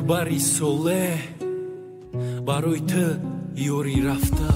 бари соле барои ту ёри рафта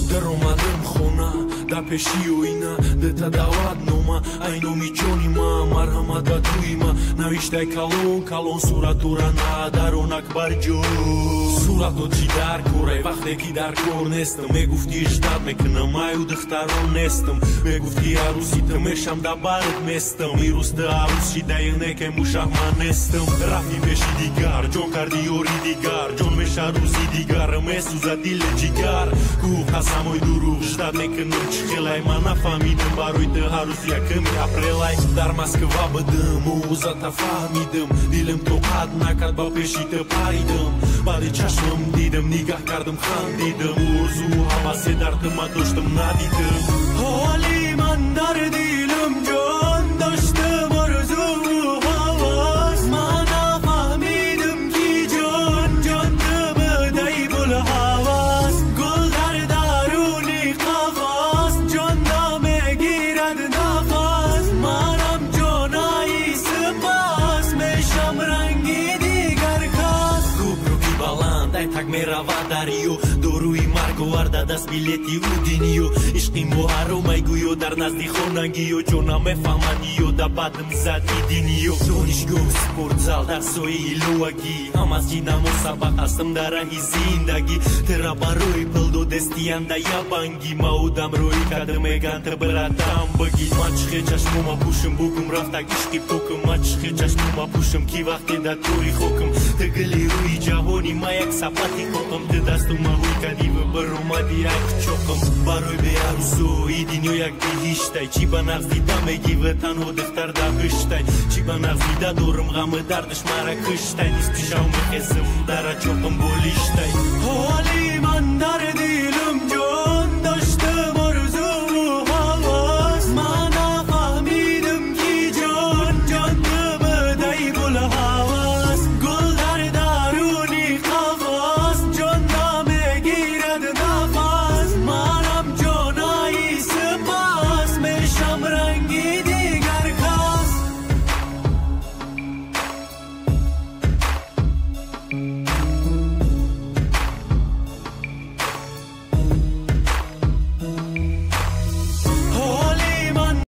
даромадам хона да пеши оина дата дават нома ай номи ҷони ма марҳамат ба тӯи ма навиштай калон калон суратура надарон акбарҷон сурату чӣ дар корай вақте ки дар кор нестам мегуфти штат мекунам аю духтарон нестам мегуфти арӯсита мешам да барт местам ирӯз ту арӯз шидаи некай мушах ман нестам рафти пеши дигар ҷон карди ёри дигар ҷон меша рӯзи дигар месӯза дили ҷигар гуфт қасамои дурӯғ штат мекунам чӣ хелай ман нафаҳмидам барои ту ҳаррӯз яками апрелай дар москва будам ӯзата фаҳмидам дилам тоқат накард ба пеши ту паридам баъди чашмам дидам нигаҳ кардам хандидам орзу ҳавасе дар ту ман доштам надидам ҳоли ман дар дилам ҷон доштам орзуву ҳавас ман нафаҳмидам ки ҷон ҷон ту будаи булҳавас гул дар даруни қафас ҷон намегирад нафас манам ҷонаи сипас мешам ранги дигар кас губруки баланд ай так меравад дарё доруи марг оварда даст билети удиниё ишқи муҳарромай гӯё дар назди хонагиё ҷона мефаҳмадиё да бадм зад идиниё донишгоҳ спортзал дар сояи луагӣ ҳамаски намо сабақ ҳастам дар раҳи зиндагӣ тира барои пул додестиянда ябангӣ ма одам рӯи кадр меган ту братам багӣ ман чихе чашмома пӯшам бугум рафтак ишқи покам ман чихе чашмома пӯшам ки вақте да тори хокам ту гули рӯи ҷаҳони ма як сапати қоқам ту дастума ҳуй кадӣ ва баромади як чоқам барои беарӯзо и дунё як биҳиштай чӣ ба нағз дида мегӣ ва танҳо духтар да биштай чӣ ба нағз дида дорам ғаму дардаш мара куштай низ пишав мехезам дара чоқам болиштай ҳоли ман дар дил